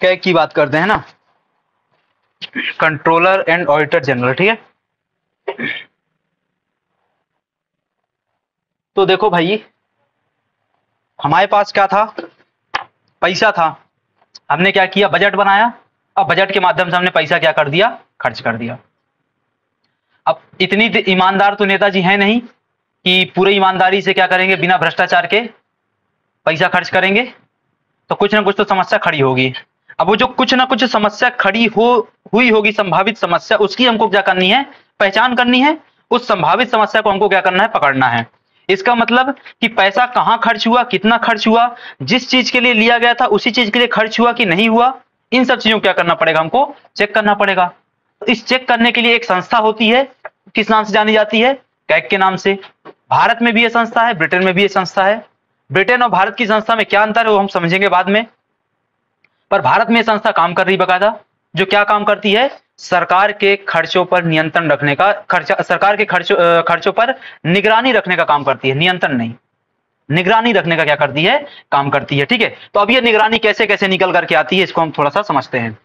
CAG की बात करते हैं ना, कंट्रोलर एंड ऑडिटर जनरल, ठीक है। तो देखो भाई, हमारे पास क्या था, पैसा था। हमने क्या किया, बजट बनाया। अब बजट के माध्यम से हमने पैसा क्या कर दिया, खर्च कर दिया। अब इतनी ईमानदार तो नेताजी हैं नहीं कि पूरे ईमानदारी से क्या करेंगे, बिना भ्रष्टाचार के पैसा खर्च करेंगे। तो कुछ ना कुछ तो समस्या खड़ी होगी। अब वो जो कुछ ना कुछ समस्या खड़ी हुई होगी, संभावित समस्या, उसकी हमको क्या करनी है, पहचान करनी है। उस संभावित समस्या को हमको क्या करना है, पकड़ना है। इसका मतलब कि पैसा कहां खर्च हुआ, कितना खर्च हुआ, जिस चीज के लिए लिया गया था उसी चीज के लिए खर्च हुआ कि नहीं हुआ, इन सब चीजों को क्या करना पड़ेगा, हमको चेक करना पड़ेगा। तो इस चेक करने के लिए एक संस्था होती है, किस नाम से जानी जाती है, कैग के नाम से। भारत में भी ये संस्था है, ब्रिटेन में भी ये संस्था है। ब्रिटेन और भारत की संस्था में क्या अंतर है वो हम समझेंगे बाद में। पर भारत में ये संस्था काम कर रही बकायदा, जो क्या काम करती है, सरकार के खर्चों पर नियंत्रण रखने का, सरकार के खर्चों पर निगरानी रखने का काम करती है, नियंत्रण नहीं, निगरानी रखने का क्या करती है, काम करती है, ठीक है। तो अब ये निगरानी कैसे कैसे निकल करके आती है, इसको हम थोड़ा सा समझते हैं।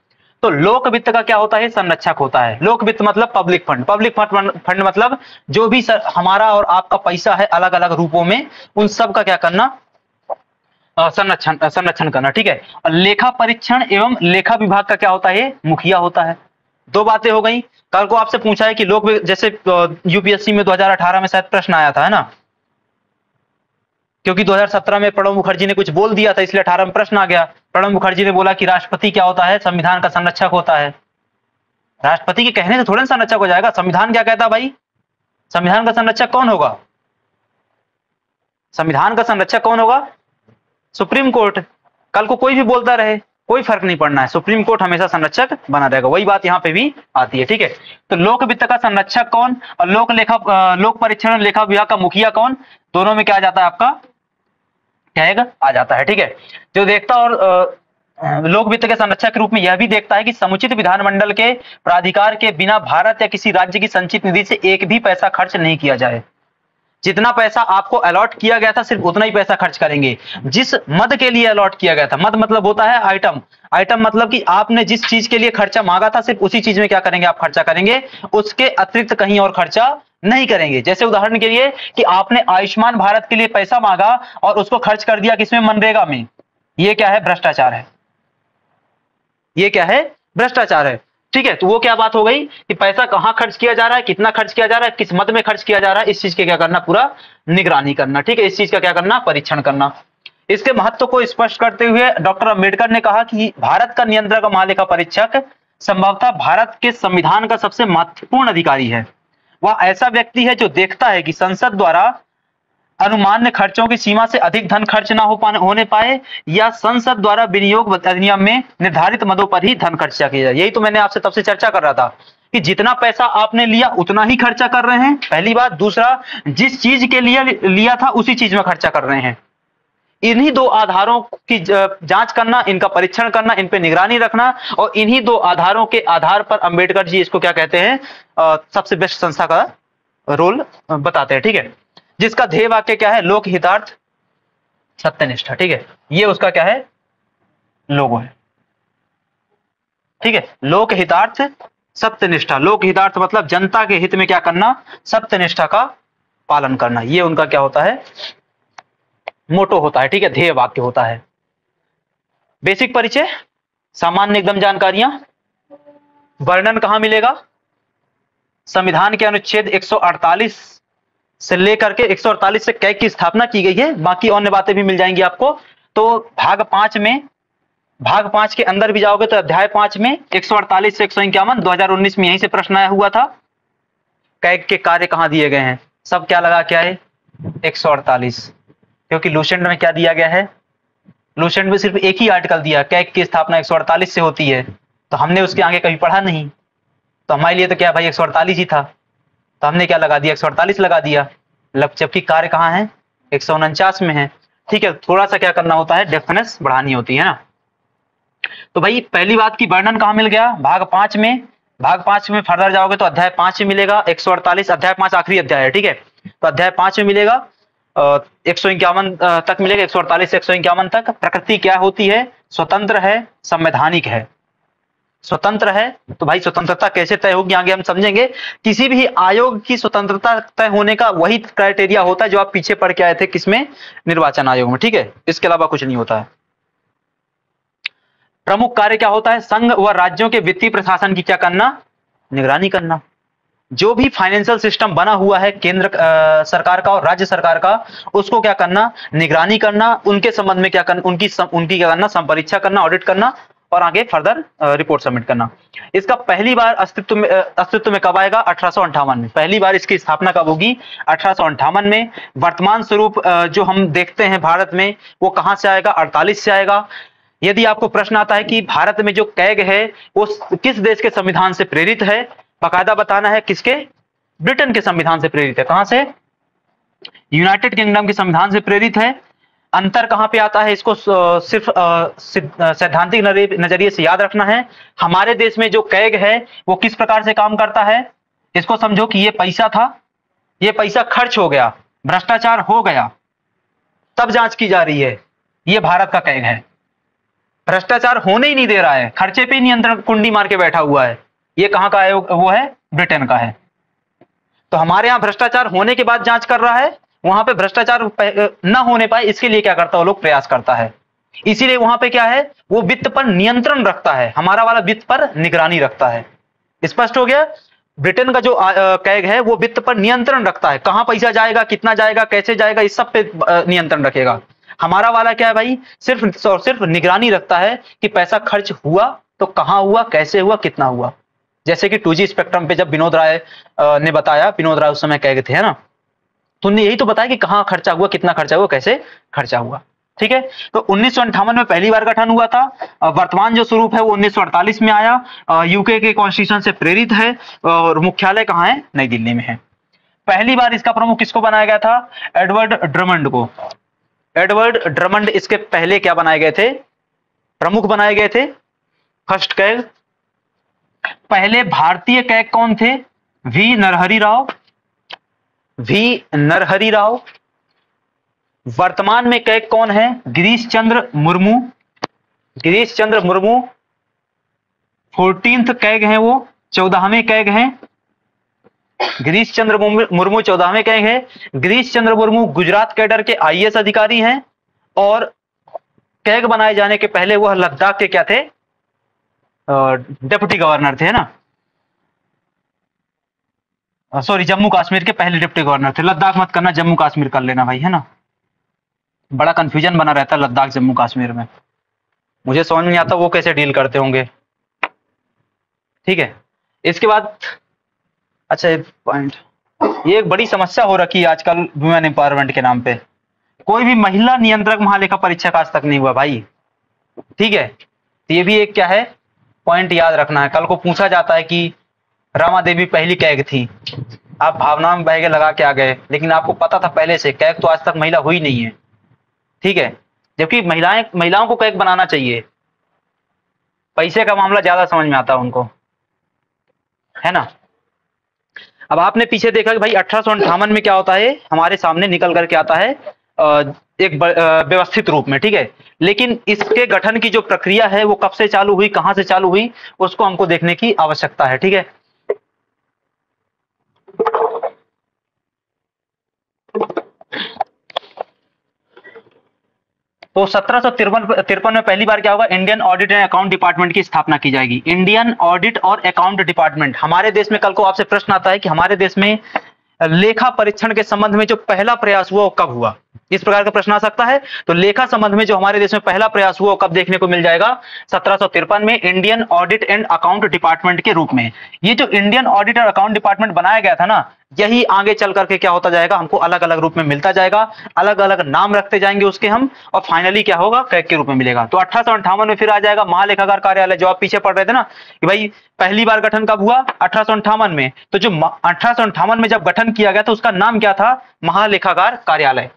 तो लोक वित्त का क्या होता है, संरक्षक होता है। लोक वित्त मतलब पब्लिक फंड, पब्लिक फंड मतलब जो भी हमारा और आपका पैसा है अलग अलग रूपों में, उन सब का क्या करना, संरक्षण करना, ठीक है। और लेखा परीक्षण एवं लेखा विभाग का क्या होता है, मुखिया होता है। दो बातें हो गई। कल को आपसे पूछा है कि लोक, जैसे यूपीएससी में 2018 में शायद प्रश्न आया था, है ना, क्योंकि 2017 में प्रणब मुखर्जी ने कुछ बोल दिया था, इसलिए 18 में प्रश्न आ गया। प्रणब मुखर्जी ने बोला कि राष्ट्रपति क्या होता है, संविधान का संरक्षक होता है। राष्ट्रपति के कहने से थोड़े ना संरक्षक हो जाएगा, संविधान क्या कहता है भाई, संविधान का संरक्षक कौन होगा, संविधान का संरक्षक कौन होगा, सुप्रीम कोर्ट। कल को कोई भी बोलता रहे, कोई फर्क नहीं पड़ना है, सुप्रीम कोर्ट हमेशा संरक्षक बना रहेगा। वही बात यहां पे भी आती है, ठीक है। तो लोक वित्त का संरक्षक कौन और लोक परीक्षण लेखा विभाग का मुखिया कौन, दोनों में क्या आ जाता है, आपका कैग आ जाता है, ठीक है। जो देखता और लोक वित्त के संरक्षक के रूप में यह भी देखता है कि समुचित विधानमंडल के प्राधिकार के बिना भारत या किसी राज्य की संचित निधि से एक भी पैसा खर्च नहीं किया जाए। जितना पैसा आपको अलॉट किया गया था सिर्फ उतना ही पैसा खर्च करेंगे। जिस मद के लिए अलॉट किया गया था, मद मतलब होता है आइटम, आइटम मतलब कि आपने जिस चीज के लिए खर्चा मांगा था सिर्फ उसी चीज में क्या करेंगे, आप खर्चा करेंगे, उसके अतिरिक्त कहीं और खर्चा नहीं करेंगे। जैसे उदाहरण के लिए कि आपने आयुष्मान भारत के लिए पैसा मांगा और उसको खर्च कर दिया किसमें, मनरेगा में, ये क्या है, भ्रष्टाचार है, ये क्या है, भ्रष्टाचार है, ठीक है। तो वो क्या बात हो गई कि पैसा कहां खर्च किया जा रहा है, कितना खर्च किया जा रहा है, किस मद में खर्च किया जा रहा है, इस चीज के क्या करना, पूरा निगरानी करना, ठीक है। इस चीज का क्या करना, परीक्षण करना। इसके महत्व को स्पष्ट करते हुए डॉक्टर अंबेडकर ने कहा कि भारत का नियंत्रक महालेखा परीक्षक संभवतः भारत के संविधान का सबसे महत्वपूर्ण अधिकारी है। वह ऐसा व्यक्ति है जो देखता है कि संसद द्वारा अनुमान्य खर्चों की सीमा से अधिक धन खर्च ना होने पाए, या संसद द्वारा विनियोग अधिनियम में निर्धारित मदों पर ही धन खर्चा किया जाए। यही तो मैंने आपसे तब से चर्चा कर रहा था कि जितना पैसा आपने लिया उतना ही खर्चा कर रहे हैं, पहली बात। दूसरा, जिस चीज के लिए लिया था उसी चीज में खर्चा कर रहे हैं। इन्हीं दो आधारों की जांच करना, इनका परीक्षण करना, इन पे निगरानी रखना, और इन्हीं दो आधारों के आधार पर अंबेडकर जी इसको क्या कहते हैं, सबसे बेस्ट संस्था का रोल बताते हैं, ठीक है। जिसका ध्येय वाक्य क्या है, लोक हितार्थ सत्यनिष्ठा, ठीक है। ये उसका क्या है, लोगो है, ठीक है। लोक हितार्थ सत्यनिष्ठा, लोक हितार्थ मतलब जनता के हित में क्या करना, सत्यनिष्ठा का पालन करना, ये उनका क्या होता है, मोटो होता है, ठीक है, ध्येय वाक्य होता है। बेसिक परिचय, सामान्य एकदम जानकारियां। वर्णन कहां मिलेगा, संविधान के अनुच्छेद 148 से लेकर के 148 से कैग की स्थापना की गई है, बाकी अन्य बातें भी मिल जाएंगी आपको। तो भाग 5 में, भाग 5 के अंदर भी जाओगे तो अध्याय 5 में 148 से 151, 2019 में यहीं से प्रश्न आया हुआ था। कैग के कार्य कहां दिए गए हैं, सब क्या लगा क्या है, 148, क्योंकि लूसेंट में क्या दिया गया है, लूसेंट में सिर्फ एक ही आर्टिकल दिया, कैग की स्थापना 148 से होती है, तो हमने उसके आगे कभी पढ़ा नहीं, तो हमारे लिए तो क्या भाई 148 ही था, तो हमने क्या लगा दिया, 148 लगा दिया, जबकि कार्य कहां है, 149 में है, ठीक है। थोड़ा सा क्या करना होता है, डेफिनेस बढ़ानी होती है ना। तो भाई पहली बात की वर्णन कहां मिल गया, भाग 5 में। भाग 5 में फर्दर जाओगे तो अध्याय 5 में मिलेगा, 148, अध्याय 5 आखिरी अध्याय है, ठीक है। तो अध्याय 5 में मिलेगा 151 तक मिलेगा, 148 से 151 तक। प्रकृति क्या होती है? स्वतंत्र है, संवैधानिक है। स्वतंत्र है तो भाई स्वतंत्रता कैसे तय होगी आगे हम समझेंगे। किसी भी आयोग की स्वतंत्रता तय होने का वही क्राइटेरिया होता है जो आप पीछे पढ़ के आए थे, किसमें? निर्वाचन आयोग में, ठीक है। इसके अलावा कुछ नहीं होता है। प्रमुख कार्य क्या होता है? संघ व राज्यों के वित्तीय प्रशासन की क्या करना? निगरानी करना। जो भी फाइनेंशियल सिस्टम बना हुआ है केंद्र सरकार का और राज्य सरकार का, उसको क्या करना? निगरानी करना। उनके संबंध में क्या करना? उनकी क्या करना? संपरीक्षा करना, ऑडिट करना और आगे फर्दर रिपोर्ट सबमिट करना। इसका पहली बार अस्तित्व में कब आएगा? 1858 में। पहली बार इसकी स्थापना कब होगी? 1858 में। वर्तमान स्वरूप जो हम देखते हैं भारत में, वो कहां से आएगा? 48 से आएगा। यदि आपको प्रश्न आता है कि भारत में जो कैग है वो किस देश के संविधान से प्रेरित है, बाकायदा बताना है। किसके? ब्रिटेन के संविधान से प्रेरित है। कहां से? यूनाइटेड किंगडम के संविधान से प्रेरित है। अंतर कहां पे आता है? इसको सिर्फ सैद्धांतिक नजरिए से याद रखना है। हमारे देश में जो कैग है वो किस प्रकार से काम करता है? इसको समझो कि ये पैसा था, ये पैसा खर्च हो गया, भ्रष्टाचार हो गया, तब जांच की जा रही है। ये भारत का कैग है। भ्रष्टाचार होने ही नहीं दे रहा है, खर्चे पे नियंत्रण कुंडी मार के बैठा हुआ है। ये कहां का आयोग? वो है ब्रिटेन का है। तो हमारे यहां भ्रष्टाचार होने के बाद जांच कर रहा है, वहां पे भ्रष्टाचार न होने पाए इसके लिए क्या करता है वो लोग? प्रयास करता है। इसीलिए वहां पे क्या है? वो वित्त पर नियंत्रण रखता है, हमारा वाला वित्त पर निगरानी रखता है। स्पष्ट हो गया? ब्रिटेन का जो कैग है वो वित्त पर नियंत्रण रखता है, कहां पैसा जाएगा, कितना जाएगा, कैसे जाएगा, इस सब पे नियंत्रण रखेगा। हमारा वाला क्या है भाई? सिर्फ और सिर्फ निगरानी रखता है कि पैसा खर्च हुआ तो कहां हुआ, कैसे हुआ, कितना हुआ। जैसे कि 2G स्पेक्ट्रम पे जब विनोद राय ने बताया, विनोद राय उस समय कैग थे, है ना, तो उन्होंने यही तो बताया कि कहां खर्चा हुआ, कितना खर्चा हुआ, कैसे खर्चा हुआ। ठीक है। तो 1958 में पहली बार गठन हुआ था। वर्तमान जो स्वरूप है वो 1948 में आया। यूके के कॉन्स्टिट्यूशन से प्रेरित है और मुख्यालय कहां है? नई दिल्ली में है। पहली बार इसका प्रमुख किसको बनाया गया था? एडवर्ड ड्रमंड को। एडवर्ड ड्रमंड इसके पहले क्या बनाए गए थे? प्रमुख बनाए गए थे, फर्स्ट कैग। पहले भारतीय कैग कौन थे? वी नरहरि राव। वी नरहरि राव। वर्तमान में कैग कौन है? गिरीश चंद्र मुर्मू। गिरीश चंद्र मुर्मू 14th कैग हैं, वो 14वें कैग हैं। गिरीश चंद्र मुर्मू 14वें कैग है। गिरीश चंद्र मुर्मू गुजरात कैडर के IAS अधिकारी हैं और कैग बनाए जाने के पहले वह लद्दाख के क्या थे? डिप्टी गवर्नर थे, है ना। सॉरी, जम्मू कश्मीर के पहले डिप्टी गवर्नर थे। लद्दाख मत करना, जम्मू कश्मीर कर लेना भाई, है ना। बड़ा कंफ्यूजन बना रहता है लद्दाख जम्मू कश्मीर में, मुझे समझ में नहीं आता वो कैसे डील करते होंगे। ठीक है। इसके बाद अच्छा एक पॉइंट, ये एक बड़ी समस्या हो रखी है आजकल वुमेन एम्पावरमेंट के नाम पे। कोई भी महिला नियंत्रक महालेखा परीक्षक आज तक नहीं हुआ भाई। ठीक है। तो ये भी एक क्या है? पॉइंट याद रखना है। कल को पूछा जाता है कि रमा देवी पहली कैग थी, आप भावना में बह के लगा के आ गए, लेकिन आपको पता था पहले से कैग तो आज तक महिला हुई नहीं है। ठीक है। जबकि महिलाओं को कैग बनाना चाहिए। पैसे का मामला ज्यादा समझ में आता है उनको, है ना। अब आपने पीछे देखा कि भाई 1858 में क्या होता है, हमारे सामने निकल करके आता है एक व्यवस्थित रूप में। ठीक है। लेकिन इसके गठन की जो प्रक्रिया है वो कब से चालू हुई, कहां से चालू हुई, उसको हमको देखने की आवश्यकता है। ठीक है। तो 1753 में पहली बार क्या होगा? Indian audit and account department की स्थापना की जाएगी। इंडियन ऑडिट और अकाउंट डिपार्टमेंट हमारे देश में, कल को आपसे प्रश्न आता है कि हमारे देश में लेखा परीक्षण के संबंध में जो पहला प्रयास हुआ वो कब हुआ, इस प्रकार का प्रश्न आ सकता है। तो लेखा संबंध में जो हमारे देश में पहला प्रयास हुआ वो कब देखने को मिल जाएगा? 1753 में Indian audit and account department के रूप में। ये जो इंडियन ऑडिट और अकाउंट डिपार्टमेंट बनाया गया था ना, यही आगे चल करके क्या होता जाएगा, हमको अलग अलग रूप में मिलता जाएगा, अलग अलग नाम रखते जाएंगे उसके हम, और फाइनली क्या होगा? कैग के रूप में मिलेगा। तो 1858 में फिर आ जाएगा महालेखागार कार्यालय, जो आप पीछे पढ़ रहे थे ना कि भाई पहली बार गठन कब हुआ? 1858 में। तो जो 1858 में जब गठन किया गया था उसका नाम क्या था? महालेखागार कार्यालय।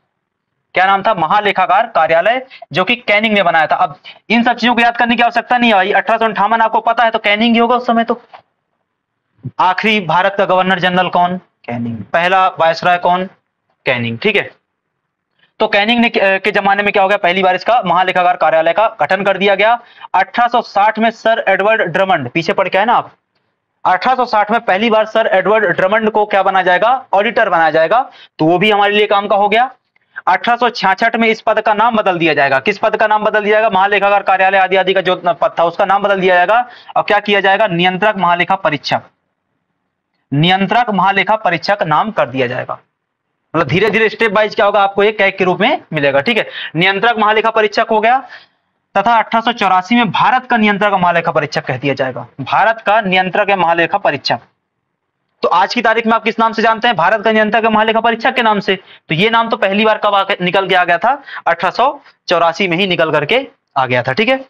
क्या नाम था? महालेखागार कार्यालय, जो कि कैनिंग ने बनाया था। अब इन सब चीजों को याद करने की आवश्यकता नहीं है भाई, 1858 आपको पता है तो कैनिंग ही होगा उस समय। तो आखिरी भारत का गवर्नर जनरल कौन? कैनिंग। पहला वायसराय कौन? कैनिंग। ठीक है। तो कैनिंग ने के जमाने में क्या हो गया, पहली बार इसका महालेखागार कार्यालय का गठन कर दिया गया। 1860 में सर एडवर्ड ड्रमंड, पीछे पढ़ के है ना आप, 1860 में पहली बार सर एडवर्ड ड्रमंड को क्या बनाया जाएगा, ऑडिटर बनाया जाएगा, तो वो भी हमारे लिए काम का हो गया। 1866 में इस पद का नाम बदल दिया जाएगा, किस पद का नाम बदल दिया जाएगा, महालेखागार कार्यालय आदि आदि का जो पद था उसका नाम बदल दिया जाएगा और क्या किया जाएगा, नियंत्रक महालेखा परीक्षक, नियंत्रक महालेखा परीक्षक नाम कर दिया जाएगा। मतलब धीरे धीरे स्टेप वाइज क्या होगा, आपको एक कैग के रूप में मिलेगा, ठीक है। नियंत्रक महालेखा परीक्षक हो गया, तथा 1884 में भारत का नियंत्रक महालेखा परीक्षक कह दिया जाएगा, भारत का नियंत्रक महालेखा परीक्षक। तो आज की तारीख में आप किस नाम से जानते हैं, भारत का नियंत्रक महालेखा परीक्षक के नाम से। तो ये नाम तो पहली बार कब निकल के आ गया था, 1884 में ही निकल करके आ गया था, ठीक है।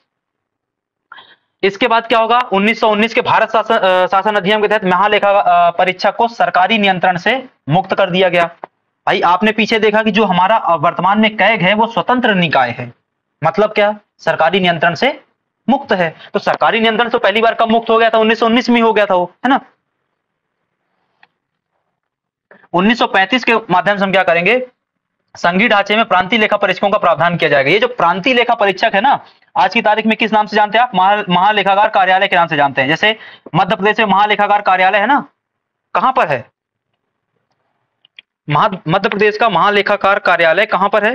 इसके बाद क्या होगा, 1919 के भारत शासन अधिनियम के तहत महालेखा परीक्षक को सरकारी नियंत्रण से मुक्त कर दिया गया। भाई आपने पीछे देखा कि जो हमारा वर्तमान में कैग है वो स्वतंत्र निकाय है, मतलब क्या, सरकारी नियंत्रण से मुक्त है। तो सरकारी नियंत्रण तो पहली बार कब मुक्त हो गया था, 1919 में हो गया था वो, है ना। 1935 के माध्यम से हम क्या करेंगे, संघीय ढांचे में प्रांतीय लेखा परीक्षकों का प्रावधान किया जाएगा। ये जो प्रांतीय लेखा परीक्षक है ना, आज की तारीख में किस नाम से जानते हैं आप, महालेखागार कार्यालय के नाम से जानते हैं। जैसे मध्य प्रदेश में महालेखागार कार्यालय है ना, कहां पर है, मध्य प्रदेश का महालेखाकार कार्यालय कहां पर है,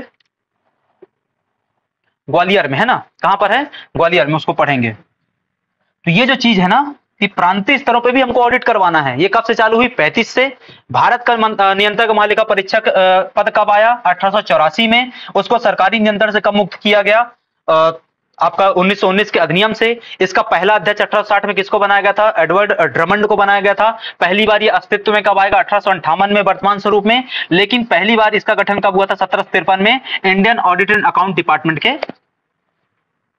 ग्वालियर में, है ना। कहां पर है, ग्वालियर में, उसको पढ़ेंगे। तो ये जो चीज है ना कि प्रांतीय स्तरों पे भी हमको ऑडिट करवाना है। ये कब से चालू हुई, 35 से। भारत का नियंत्रक महालेखा परीक्षक पद कब आया, 1884 में। उसको सरकारी नियंत्रण से कब मुक्त किया गया, आपका 1919 के अधिनियम से। इसका पहला अध्यक्ष 1860 में किसको बनाया गया था, एडवर्ड ड्रमंड को बनाया गया था। पहली बार ये अस्तित्व में कब आएगा, 1858 में वर्तमान स्वरूप में। लेकिन पहली बार इसका गठन कब हुआ था, 1753 में, Indian audit and account department के,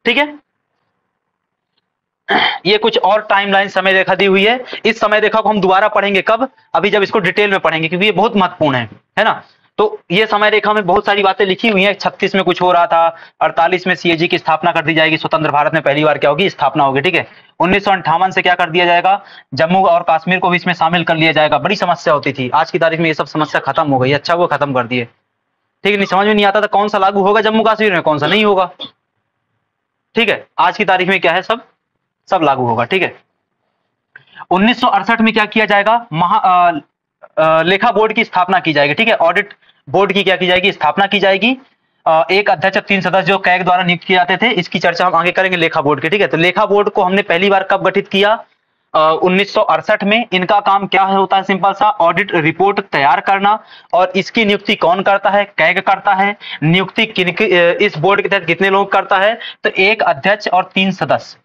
ठीक है। ये कुछ और टाइमलाइन समय रेखा दी हुई है। इस समय रेखा को हम दोबारा पढ़ेंगे कब, अभी जब इसको डिटेल में पढ़ेंगे, क्योंकि ये बहुत महत्वपूर्ण है ना। तो ये समय रेखा में बहुत सारी बातें लिखी हुई हैं। 36 में कुछ हो रहा था, 48 में सीएजी की स्थापना कर दी जाएगी, स्वतंत्र भारत में पहली बार क्या होगी, स्थापना होगी, ठीक है। 1958 से क्या कर दिया जाएगा, जम्मू और कश्मीर को भी इसमें शामिल कर लिया जाएगा। बड़ी समस्या होती थी, आज की तारीख में ये सब समस्या खत्म हो गई, अच्छा वो खत्म कर दिए, ठीक है। नहीं समझ में नहीं आता था कौन सा लागू होगा जम्मू कश्मीर में, कौन सा नहीं होगा, ठीक है। आज की तारीख में क्या है, सब लागू होगा, ठीक है। 1968 में क्या किया जाएगा, लेखा बोर्ड की स्थापना की जाएगी, ठीक है। ऑडिट बोर्ड की क्या की जाएगी, स्थापना की जाएगी। एक अध्यक्ष 3 सदस्य जो कैग द्वारा नियुक्त किए जाते थे, इसकी चर्चा हम आगे करेंगे लेखा बोर्ड की, ठीक है। तो लेखा बोर्ड को हमने पहली बार कब गठित किया, 1968 में। इनका काम क्या होता है, सिंपल सा, ऑडिट रिपोर्ट तैयार करना। और इसकी नियुक्ति कौन करता है, कैग करता है। नियुक्ति इस बोर्ड के तहत कितने लोग करता है, तो एक अध्यक्ष और 3 सदस्य।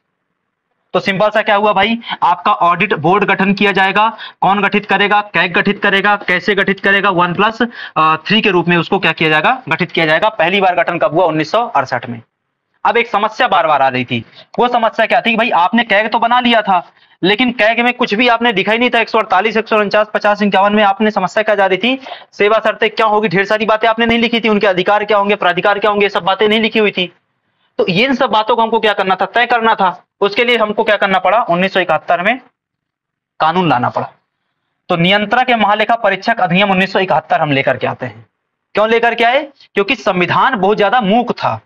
तो सिंपल सा क्या हुआ भाई, आपका ऑडिट बोर्ड गठन किया जाएगा। कौन गठित करेगा, कैग गठित करेगा। कैसे गठित करेगा, 1+3 के रूप में उसको क्या किया जाएगा, गठित किया जाएगा। पहली बार गठन कब हुआ, 1968 में। अब एक समस्या बार बार आ रही थी, वो समस्या क्या थी, भाई आपने कैग तो बना लिया था, लेकिन कैग में कुछ भी आपने दिखाई नहीं था। 148, 149, 50, 51 में आपने समस्या क्या जा रही थी, सेवा शर्तें क्या होगी, ढेर सारी बातें आपने नहीं लिखी थी। उनके अधिकार क्या होंगे, प्राधिकार क्या होंगे, ये सब बातें नहीं लिखी हुई थी। तो इन सब बातों को हमको क्या करना था, तय करना था। उसके लिए हमको क्या करना पड़ा, 1971 में कानून लाना पड़ा। तो नियंत्रक या महालेखा परीक्षक अधिनियम 1971 हम लेकर के आते हैं। क्यों लेकर के आए, क्योंकि संविधान बहुत ज्यादा मूक था,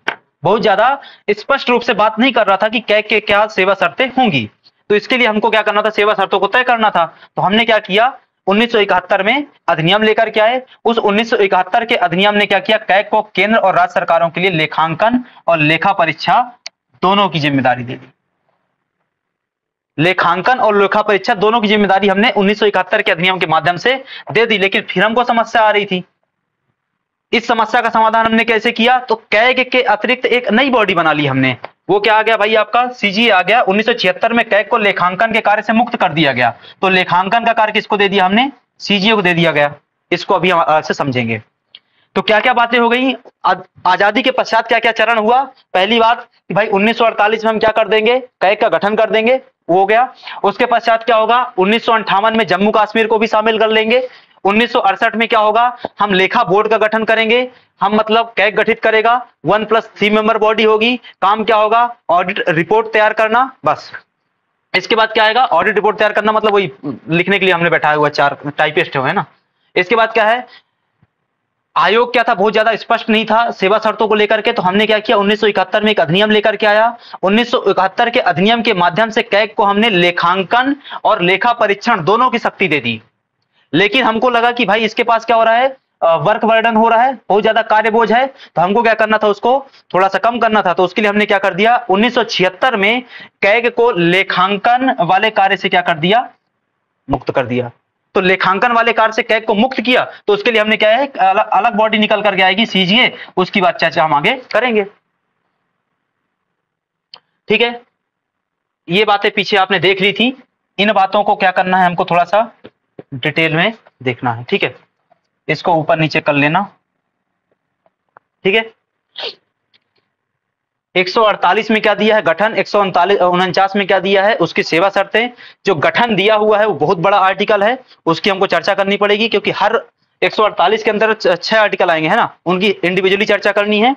बहुत ज्यादा स्पष्ट रूप से बात नहीं कर रहा था कि कैग के क्या सेवा शर्तें होंगी। तो इसके लिए हमको क्या करना था, सेवा शर्तों को तय करना था। तो हमने क्या किया, 1971 में अधिनियम लेकर के आए। उस 1971 के अधिनियम ने क्या किया, कैग को केंद्र और राज्य सरकारों के लिए लेखांकन और लेखा परीक्षा दोनों की जिम्मेदारी दे दी। लेखांकन और लेखा परीक्षा दोनों की जिम्मेदारी हमने 1971 के अधिनियम के माध्यम से दे दी। लेकिन फिर हमको समस्या आ रही थी। इस समस्या का समाधान हमने कैसे किया, तो कैग के अतिरिक्त एक नई बॉडी बना ली हमने। वो क्या आ गया भाई, आपका सीजीए आ गया। 1976 में कैग को लेखांकन के कार्य से मुक्त कर दिया गया। तो लेखांकन का कार्य किसको दे दिया हमने, सीजीए को दे दिया गया। इसको अभी हम से समझेंगे। तो क्या क्या बातें हो गई, आजादी के पश्चात क्या क्या चरण हुआ। पहली बात कि भाई 1948 में हम क्या कर देंगे, कैग का गठन कर देंगे, वो हो गया। उसके पश्चात क्या होगा, 1958 में जम्मू कश्मीर को भी शामिल कर लेंगे। 1968 में क्या होगा, हम लेखा बोर्ड का गठन करेंगे। हम मतलब कैग गठित करेगा, 1+3 मेंबर बॉडी होगी। काम क्या होगा, ऑडिट रिपोर्ट तैयार करना, बस। इसके बाद क्या आएगा, ऑडिट रिपोर्ट तैयार करना, मतलब वही लिखने के लिए हमने बैठाया हुआ 4 टाइपिस्ट है ना। इसके बाद क्या है, आयोग क्या था, बहुत ज्यादा स्पष्ट नहीं था सेवा शर्तों को लेकर के। तो हमने क्या किया, 1971 में एक अधिनियम लेकर के आया। 1971 के अधिनियम के माध्यम से कैग को हमने लेखांकन और लेखा परीक्षण दोनों की शक्ति दे दी। लेकिन हमको लगा कि भाई इसके पास क्या हो रहा है, वर्क बर्डन हो रहा है, बहुत ज्यादा कार्य बोझ है, तो हमको क्या करना था, उसको थोड़ा सा कम करना था। तो उसके लिए हमने क्या कर दिया, 1976 में कैग को लेखांकन वाले कार्य से क्या कर दिया, मुक्त कर दिया। तो लेखांकन वाले कार्य से कैग को मुक्त किया, तो उसके लिए हमने क्या है, अलग बॉडी निकल करके आएगी सीजीए, उसकी बात चर्चा हम आगे करेंगे। ठीक है, ये बातें पीछे आपने देख ली थी, इन बातों को क्या करना है, हमको थोड़ा सा डिटेल में देखना है। ठीक है, इसको ऊपर नीचे कर लेना। ठीक है, 148 में क्या दिया है, गठन। 149 में क्या दिया है, उसकी सेवा शर्तें। जो गठन दिया हुआ है वो बहुत बड़ा आर्टिकल है, उसकी हमको चर्चा करनी पड़ेगी, क्योंकि हर 148 के अंदर 6 आर्टिकल आएंगे, है ना, उनकी इंडिविजुअली चर्चा करनी है।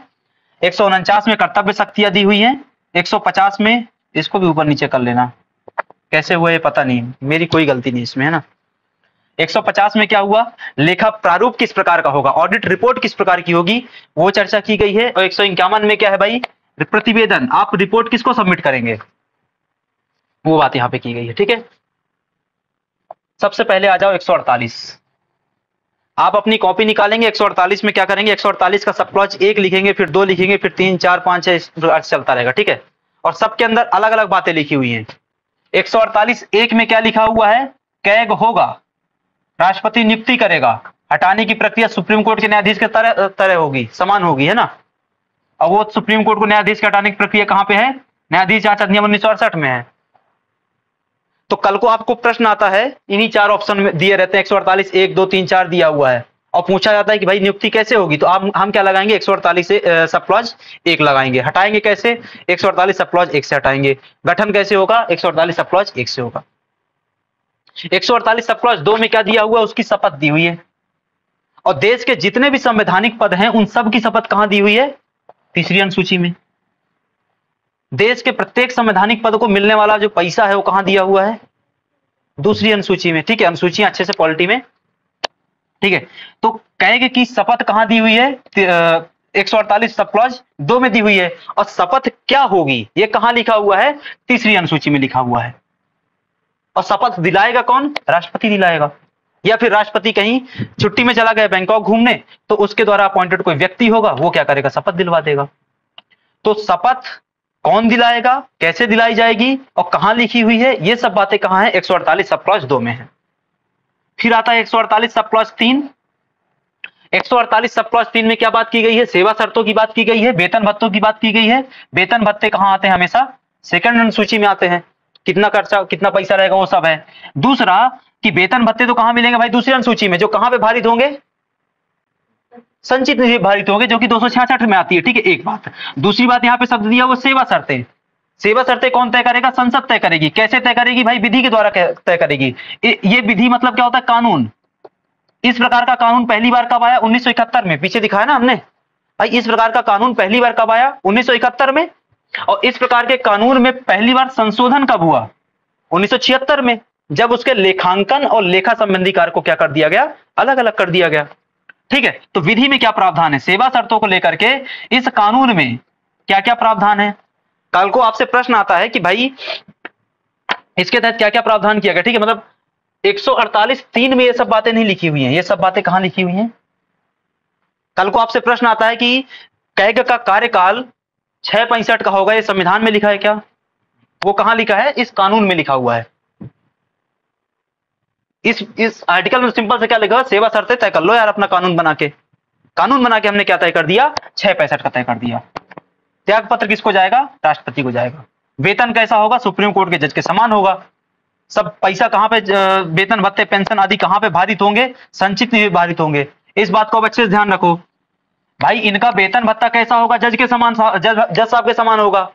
149 में कर्तव्य शक्तियां दी हुई है। 150 में, इसको भी ऊपर नीचे कर लेना, कैसे हुआ ये पता नहीं, मेरी कोई गलती नहीं इसमें, है ना। 150 में क्या हुआ, लेखा प्रारूप किस प्रकार का होगा, ऑडिट रिपोर्ट किस प्रकार की होगी, वो चर्चा की गई है। और 151 में क्या है भाई, प्रतिवेदन, आप रिपोर्ट किसको सबमिट करेंगे, वो बात यहां पे की गई है। ठीक है, सबसे पहले आ जाओ 148। आप अपनी कॉपी निकालेंगे, 148 में क्या करेंगे, 148 का सब क्लॉज 1 लिखेंगे, फिर 2 लिखेंगे, फिर 3, 4, 5, 6 इस प्रकार चलता रहेगा। ठीक है, और सबके अंदर अलग अलग बातें लिखी हुई हैं। 148 1 में क्या लिखा हुआ है, कैग होगा, राष्ट्रपति नियुक्ति करेगा, हटाने की प्रक्रिया सुप्रीम कोर्ट के न्यायाधीश के तरह होगी, समान होगी, है ना। और वो सुप्रीम कोर्ट को न्यायाधीश के हटाने की प्रक्रिया कहां पे है, न्यायाधीश जांच अधिनियम 1968 में है। तो कल को आपको प्रश्न आता है, इन्हीं 4 ऑप्शन में दिए रहते हैं, 148 1 2 3 4 दिया हुआ है, और पूछा जाता है कि भाई नियुक्ति कैसे होगी, तो हम क्या लगाएंगे, 148 से सब क्लॉज 1 लगाएंगे। हटाएंगे कैसे, 148 सब क्लॉज 1 से हटाएंगे। गठन कैसे होगा, 148 सब क्लॉज 1 से होगा। 148 सब क्लॉज 2 में क्या दिया हुआ है, उसकी शपथ दी हुई है। और देश के जितने भी संवैधानिक पद हैं उन सब की शपथ कहां दी हुई है, तीसरी अनुसूची में। देश के प्रत्येक संवैधानिक पद को मिलने वाला जो पैसा है वो कहां दिया हुआ है, दूसरी अनुसूची में। ठीक है, अनुसूचियां अच्छे से पॉलिटी में। ठीक है, तो कैग की शपथ कहां दी हुई है, 148 सब क्लॉज 2 में दी हुई है। और शपथ क्या होगी ये कहां लिखा हुआ है, तीसरी अनुसूची में लिखा हुआ है। और शपथ दिलाएगा कौन, राष्ट्रपति दिलाएगा, या फिर राष्ट्रपति कहीं छुट्टी में चला गया बैंकॉक घूमने, तो उसके द्वारा अपॉइंटेड कोई व्यक्ति होगा, वो क्या करेगा, शपथ दिलवा देगा। तो शपथ कौन दिलाएगा, कैसे दिलाई जाएगी और कहां लिखी हुई है, ये सब बातें कहां है, 148 सब क्लॉज 2 में है। फिर आता है 148 सब क्लॉज 3। 148 सब क्लॉज 3 में क्या बात की गई है, सेवा शर्तों की बात की गई है, वेतन भत्तों की बात की गई है। वेतन भत्ते कहां आते हैं, हमेशा सेकंड अनुसूची में आते हैं, कितना खर्चा कितना पैसा रहेगा वो सब है। दूसरा कि वेतन भत्ते तो कहां मिलेंगे भाई, दूसरी अनुसूची में, जो कहां पे भारित होंगे, संचित निधि भारित होंगे, जो कि 266 में आती है। ठीक है, एक बात। दूसरी बात यहां पे शब्द दिया वो सेवा शर्तें। सेवा शर्तें कौन तय करेगा, संसद तय करेगी। कैसे तय करेगी भाई, विधि के द्वारा तय करेगी। ये विधि मतलब क्या होता है, कानून। इस प्रकार का कानून पहली बार कब आया, 1971 में, पीछे दिखाया ना हमने भाई। इस प्रकार का कानून पहली बार कब आया, 1971 में। और इस प्रकार के कानून में पहली बार संशोधन कब हुआ, 1976 में, जब उसके लेखांकन और लेखा संबंधी कार्य को क्या कर दिया गया, अलग अलग कर दिया गया। ठीक है, तो विधि में क्या प्रावधान है, सेवा शर्तों को लेकर के इस कानून में क्या क्या प्रावधान है। कल को आपसे प्रश्न आता है कि भाई इसके तहत क्या क्या प्रावधान किया गया। ठीक है, मतलब 148(3) में ये सब बातें नहीं लिखी हुई हैं। ये सब बातें कहां लिखी हुई हैं, कल को आपसे प्रश्न आता है कि कैग का कार्यकाल 665 का होगा, ये संविधान में लिखा है क्या, वो कहां लिखा है, इस कानून में लिखा हुआ है। इस आर्टिकल में सिंपल से क्या लिखा है, सेवा शर्तें तय कर लो यार अपना कानून बना के। कानून बना के हमने क्या तय कर दिया, 665 का तय कर दिया। त्याग पत्र किसको जाएगा, राष्ट्रपति को जाएगा। वेतन कैसा होगा, सुप्रीम कोर्ट के जज के समान होगा। सब पैसा कहां पे, वेतन भत्ते पेंशन आदि कहां पे भारित होंगे, संचित निधि भारित होंगे। इस बात को अब अच्छे से ध्यान रखो भाई। इनका वेतन भत्ता कैसा होगा, जज के समान, जज साहब के समान होगा।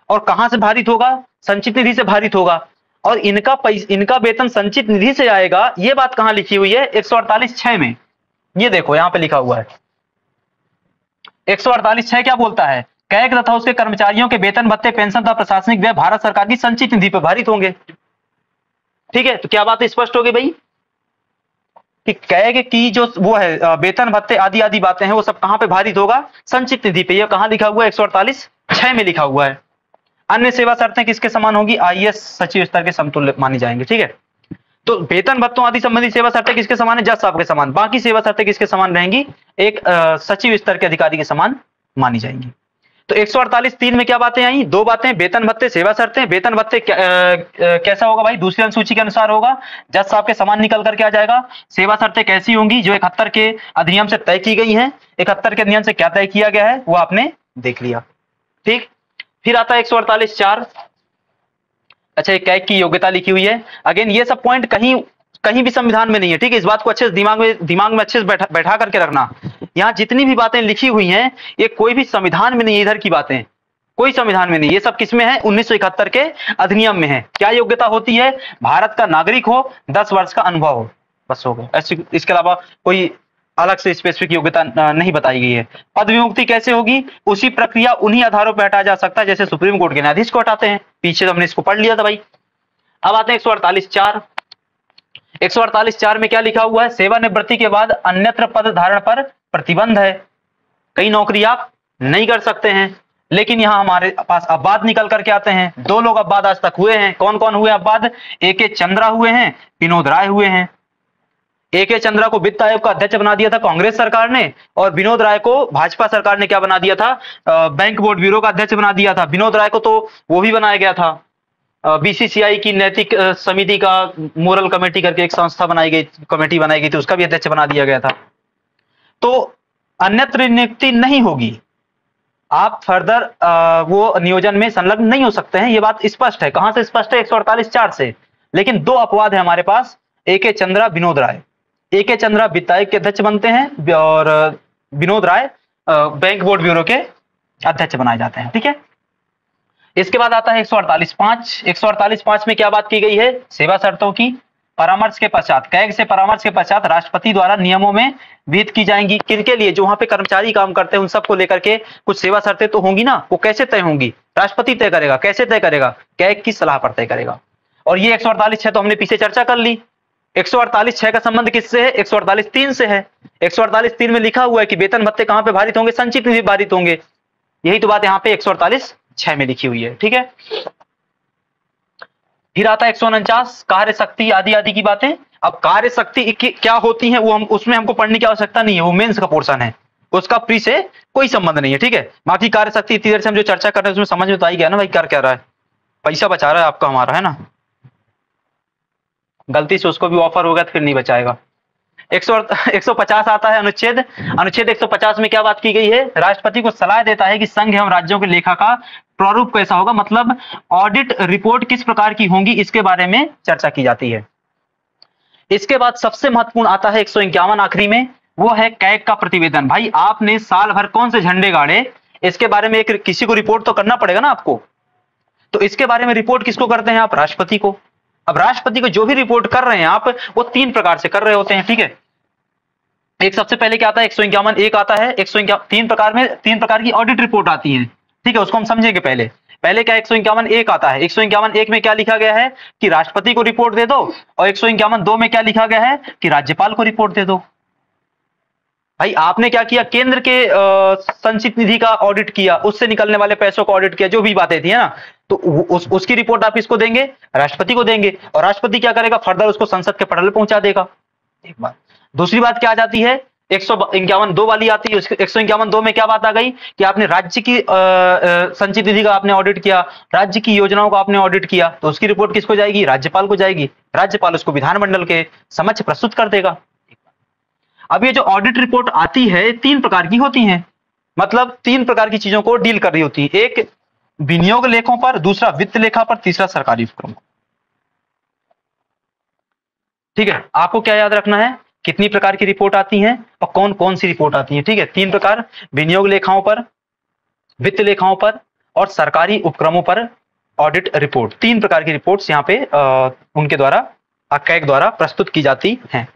और कहां से भारित होगा, संचित निधि से भारित होगा। और इनका वेतन संचित निधि से आएगा, ये बात कहां लिखी हुई है, 148(6) में। ये देखो यहां पे लिखा हुआ है 148(6) क्या बोलता है, कैग तथा उसके कर्मचारियों के वेतन भत्ते पेंशन तथा प्रशासनिक व्यय भारत सरकार की संचित निधि पर भारित होंगे। ठीक है, तो क्या बात स्पष्ट होगी भाई। कि कैग की जो वो है वेतन भत्ते आदि आदि बातें हैं वो सब कहां पे भारित होगा, संचित निधि पे। ये कहां लिखा हुआ है, 148(6) में लिखा हुआ है। अन्य सेवा शर्तें किसके समान होगी, आईएएस सचिव स्तर के समतुल्य मानी जाएंगे। ठीक है, तो वेतन भत्तों आदि संबंधी सेवा शर्तें किसके समान है, जज साहब के समान। बाकी सेवा शर्तें किसके समान रहेंगी, एक सचिव स्तर के अधिकारी के समान मानी जाएंगी। तो 148(3) में क्या बातें आई, दो बातें, वेतन भत्ते सेवा शर्तें। वेतन भत्ते कैसा होगा भाई, दूसरी अनुसूची के अनुसार होगा, जज साहब के समान निकल करके आ जाएगा। सेवा शर्तें कैसी होंगी, जो 71 के अधिनियम से तय की गई हैं। 71 के अधिनियम से क्या तय किया गया है वो आपने देख लिया। ठीक, फिर आता है 148(4). अच्छा, एक कैग की योग्यता लिखी हुई है। अगेन ये सब पॉइंट कहीं कहीं भी संविधान में नहीं है। ठीक है, इस बात को अच्छे से दिमाग में अच्छे से बैठा करके रखना। यहाँ जितनी भी बातें लिखी हुई हैं ये कोई भी संविधान में नहीं है, इधर की बातें कोई संविधान में नहीं, ये सब किसमें है, 1971 के अधिनियम में है। क्या योग्यता होती है, भारत का नागरिक हो, 10 वर्ष का अनुभव हो, बस हो गया। ऐसे इसके अलावा कोई अलग से स्पेसिफिक योग्यता नहीं बताई गई है। पद विमुक्ति कैसे होगी, उसी प्रक्रिया उन्हीं आधारों पर हटाया जा सकता है जैसे सुप्रीम कोर्ट के न्यायाधीश को हटाते हैं। पीछे तो हमने इसको पढ़ लिया था भाई। अब आते हैं 148(4). 148(4) में क्या लिखा हुआ है, सेवानिवृत्ति के बाद अन्यत्र पद धारण पर प्रतिबंध है। कई नौकरी आप नहीं कर सकते हैं। लेकिन यहां हमारे पास अपवाद निकल करके आते हैं। दो लोग अपवाद आज तक हुए हैं, कौन कौन हुए अपवाद, ए.के. चंद्रा हुए हैं, विनोद राय हुए हैं। ए.के. चंद्रा को वित्त आयोग का अध्यक्ष बना दिया था कांग्रेस सरकार ने, और विनोद राय को भाजपा सरकार ने क्या बना दिया था, बैंक बोर्ड ब्यूरो का अध्यक्ष बना दिया था। विनोद राय को तो वो भी बनाया गया था, बीसीसीआई की नैतिक समिति का मोरल कमेटी करके एक संस्था बनाई गई, कमेटी बनाई गई थी, उसका भी अध्यक्ष बना दिया गया था। तो अन्यत्र नियुक्ति नहीं होगी, आप फर्दर वो नियोजन में संलग्न नहीं हो सकते हैं। ये बात स्पष्ट है। कहां से स्पष्ट है, 148(4) से। लेकिन दो अपवाद है हमारे पास, ए.के. चंद्रा, विनोद राय। ए.के. चंद्रा वित्त आयोग के अध्यक्ष बनते हैं और Vinod Rai bank board bureau के अध्यक्ष बनाए जाते हैं। ठीक है, इसके बाद आता है 148(5). 148(5) में क्या बात की गई है, सेवा शर्तों की। परामर्श के पश्चात, कैग से परामर्श के पश्चात राष्ट्रपति द्वारा नियमों में विहित की जाएंगी। किनके लिए, जो वहां पे कर्मचारी काम करते हैं उन सबको लेकर के कुछ सेवा शर्तें तो होंगी ना, वो कैसे तय होंगी, राष्ट्रपति तय करेगा। कैसे तय करेगा, कैग की सलाह पर तय करेगा। और ये 148(6) तो हमने पीछे चर्चा कर ली। 148(6) का संबंध किससे है, 148(3) से है। 148(3) में लिखा हुआ है कि वेतन भत्ते कहां पे भारित होंगे, संचित निधि भारित होंगे। यही तो बात यहाँ पे 148(6) में लिखी हुई है। ठीक है, फिर आता है 149, कार्य शक्ति आदि आदि की बातें। अब कार्य शक्ति क्या होती है वो हम उसमें हमको पढ़ने की आवश्यकता नहीं है, वो मेंस का पोर्शन है, उसका प्री से कोई संबंध नहीं है। ठीक है, बाकी कार्य शक्ति इतनी देर से हम जो चर्चा कर रहे हैं उसमें समझ में तो आई गया ना भाई, क्या रहा है, पैसा बचा रहा है आपका हमारा, है ना। गलती से उसको भी ऑफर हो गया तो फिर नहीं बचाएगा। 150 आता है अनुच्छेद। अनुच्छेद 150 में क्या बात की गई है, राष्ट्रपति को सलाह देता है कि संघ एवं राज्यों के लेखा का प्रारूप कैसा होगा, मतलब ऑडिट रिपोर्ट किस प्रकार की होंगी, इसके बारे में चर्चा की जाती है। इसके बाद सबसे महत्वपूर्ण आता है 151 आखिरी में, वो है कैग का प्रतिवेदन। भाई आपने साल भर कौन से झंडे गाड़े, इसके बारे में एक किसी को रिपोर्ट तो करना पड़ेगा ना आपको। तो इसके बारे में रिपोर्ट किसको करते हैं आप, राष्ट्रपति को। अब राष्ट्रपति को जो भी रिपोर्ट कर रहे हैं आप, वो 3 प्रकार से कर रहे होते हैं। ठीक है, एक सबसे पहले क्या आता है, 151(1) आता है। 151 तीन प्रकार की ऑडिट रिपोर्ट आती है। ठीक है, उसको हम समझेंगे। पहले पहले क्या 151(1) आता है। 151(1) में क्या लिखा गया है कि राष्ट्रपति को रिपोर्ट दे दो, और 151(2) में क्या लिखा गया है कि राज्यपाल को रिपोर्ट दे दो। भाई आपने क्या किया, केंद्र के संचित निधि का ऑडिट किया, उससे निकलने वाले पैसों का ऑडिट किया, जो भी बातें थी, है ना, तो उसकी रिपोर्ट आप इसको देंगे, राष्ट्रपति को देंगे, और राष्ट्रपति क्या करेगा, फर्दर उसको संसद के पटल पर पहुंचा देगा। एक बात। दूसरी बात क्या आ जाती है, 151(2) वाली आती है। 151(2) में क्या बात आ गई कि आपने राज्य की संचित निधि का आपने ऑडिट किया, राज्य की योजनाओं का आपने ऑडिट किया, तो उसकी रिपोर्ट किसको जाएगी, राज्यपाल को जाएगी। राज्यपाल उसको विधानमंडल के समक्ष प्रस्तुत कर देगा। अब ये जो ऑडिट रिपोर्ट आती है 3 प्रकार की होती हैं, मतलब 3 प्रकार की चीजों को डील कर रही होती है। एक विनियोग लेखों पर, दूसरा वित्त लेखा पर, तीसरा सरकारी उपक्रम। ठीक है, आपको क्या याद रखना है, कितनी प्रकार की रिपोर्ट आती हैं और कौन कौन सी रिपोर्ट आती है। ठीक है, 3 प्रकार, विनियोग लेखाओं पर, वित्त लेखाओं पर और सरकारी उपक्रमों पर ऑडिट रिपोर्ट। 3 प्रकार की रिपोर्ट्स यहाँ पे उनके द्वारा, कैग द्वारा प्रस्तुत की जाती हैं।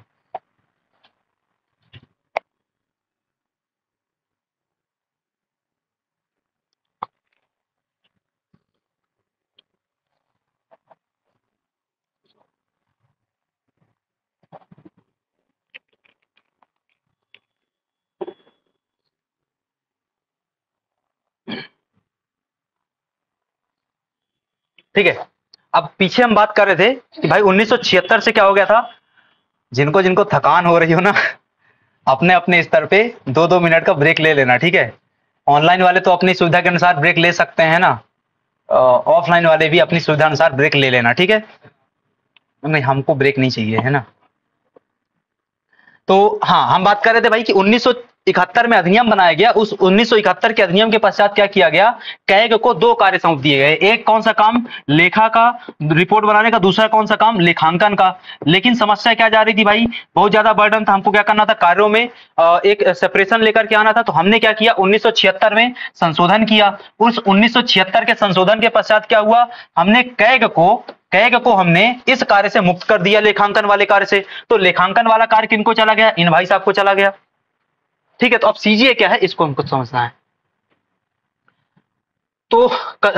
ठीक है। अब पीछे हम बात कर रहे थे कि भाई 1976 से क्या हो गया था, जिनको जिनको थकान हो रही हो ना, अपने अपने स्तर पे 2-2 मिनट का ब्रेक ले लेना, ठीक है। ऑनलाइन वाले तो अपनी सुविधा के अनुसार ब्रेक ले सकते हैं ना, ऑफलाइन वाले भी अपनी सुविधा अनुसार ब्रेक ले लेना, ठीक है। नहीं, हमको ब्रेक नहीं चाहिए, है ना। तो हाँ, हम बात कर रहे थे भाई कि 1971 में अधिनियम बनाया गया। उस 1971 के अधिनियम के पश्चात क्या किया गया, कैग को 2 कार्य सौंप दिए गए। एक कौन सा काम, लेखा का रिपोर्ट बनाने का, दूसरा कौन सा काम, लेखांकन का। लेकिन समस्या क्या जा रही थी भाई, बहुत ज्यादा बर्डन था, हमको क्या करना था, कार्यों में एक सेपरेशन लेकर के आना था। तो हमने क्या किया, 1976 में संशोधन किया। उस 1976 के संशोधन के पश्चात क्या हुआ, हमने कैग को हमने इस कार्य से मुक्त कर दिया, लेखांकन वाले कार्य से। तो लेखांकन वाला कार्य किनको चला गया, इन भाई साहब को चला गया, ठीक है। तो अब सीजीए क्या है, इसको हमको समझना है। तो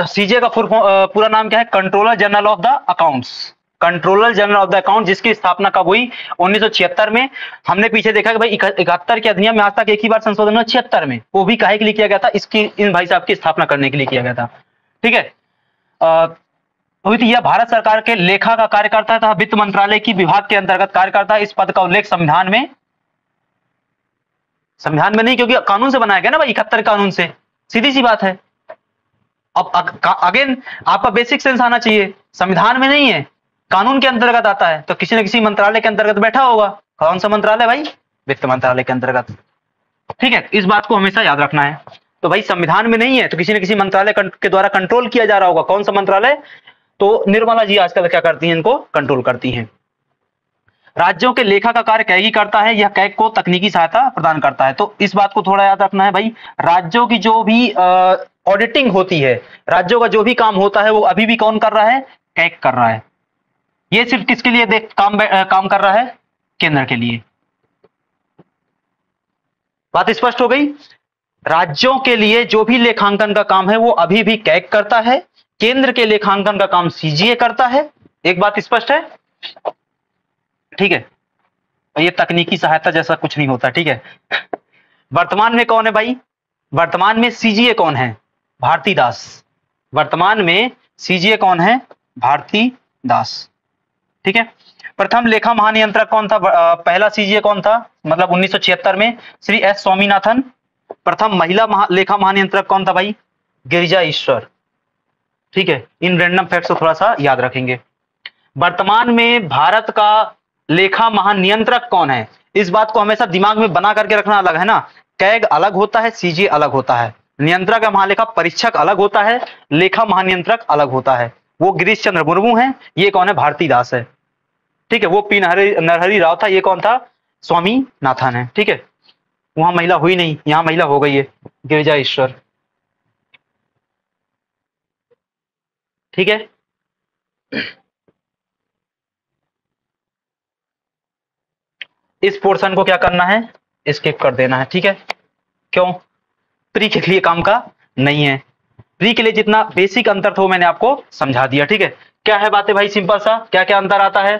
सीजीए का पूरा नाम क्या है, controller general of the accounts. Controller general of the account, जिसकी स्थापना कब हुई, 1976 में। हमने पीछे देखा कि भाई 71 के अधिनियम में आज तक एक ही बार संशोधन हुआ, 76 में। वो भी काहे के लिए किया गया था, इसकी इन भाई साहब की स्थापना करने के लिए किया गया था, ठीक है। हुई थी। यह भारत सरकार के लेखा का कार्य करता है तथा वित्त मंत्रालय की विभाग के अंतर्गत कार्य करता है। इस पद का उल्लेख संविधान में नहीं, क्योंकि कानून से बनाया गया ना भाई, 71 कानून से, सीधी सी बात है। अब अगेन आपका बेसिक सेंस आना चाहिए, संविधान में नहीं है, कानून के अंतर्गत आता है, तो किसी न किसी मंत्रालय के अंतर्गत बैठा होगा। कौन सा मंत्रालय भाई, वित्त मंत्रालय के अंतर्गत, ठीक है। इस बात को हमेशा याद रखना है। तो भाई संविधान में नहीं है, तो किसी न किसी मंत्रालय के द्वारा कंट्रोल किया जा रहा होगा। कौन सा मंत्रालय, तो निर्मला जी आजकल क्या करती हैं, इनको कंट्रोल करती हैं। राज्यों के लेखा का कार्य कैग ही करता है, यह कैग को तकनीकी सहायता प्रदान करता है। तो इस बात को थोड़ा याद रखना है भाई। राज्यों की जो भी ऑडिटिंग होती है, राज्यों का जो भी काम होता है, वो अभी भी कौन कर रहा है, कैग कर रहा है। ये सिर्फ किसके लिए काम कर रहा है, केंद्र के लिए। बात स्पष्ट हो गई। राज्यों के लिए जो भी लेखांकन का काम है वो अभी भी कैग करता है, केंद्र के लेखांकन का काम सीजीए करता है। एक बात स्पष्ट है, ठीक है। ये तकनीकी सहायता जैसा कुछ नहीं होता, ठीक है। वर्तमान में कौन है भाई, वर्तमान में सीजीए कौन है, भारती दास। वर्तमान में सीजीए कौन है, भारती दास, ठीक है। प्रथम लेखा महानियंत्रक कौन था, पहला सीजीए कौन था, मतलब 1976 में श्री एस स्वामीनाथन। प्रथम महिला लेखा महानियंत्रक कौन था भाई, गिरिजा ईश्वर, ठीक है। इन रैंडम फैक्ट्स को थोड़ा सा याद रखेंगे। वर्तमान में भारत का लेखा महानियंत्रक कौन है, इस बात को हमेशा दिमाग में बना करके रखना अलग है ना। कैग अलग होता है, सीजीए अलग होता है, नियंत्रक या महालेखा परीक्षक अलग होता है, लेखा महानियंत्रक अलग होता है। वो गिरीश चंद्र मुर्मू है, ये कौन है, भारती दास है, ठीक है। वो पी नरहरि राव था, ये कौन था, स्वामीनाथन है, ठीक है। वहां महिला हुई नहीं, यहां महिला हो गई है, गिरिजा ईश्वर, ठीक है। इस पोर्शन को क्या करना है, स्किप कर देना है, ठीक है। क्यों, प्री के लिए काम का नहीं है। प्री के लिए जितना बेसिक अंतर था वो मैंने आपको समझा दिया, ठीक है। क्या है बातें भाई, सिंपल सा, क्या क्या अंतर आता है।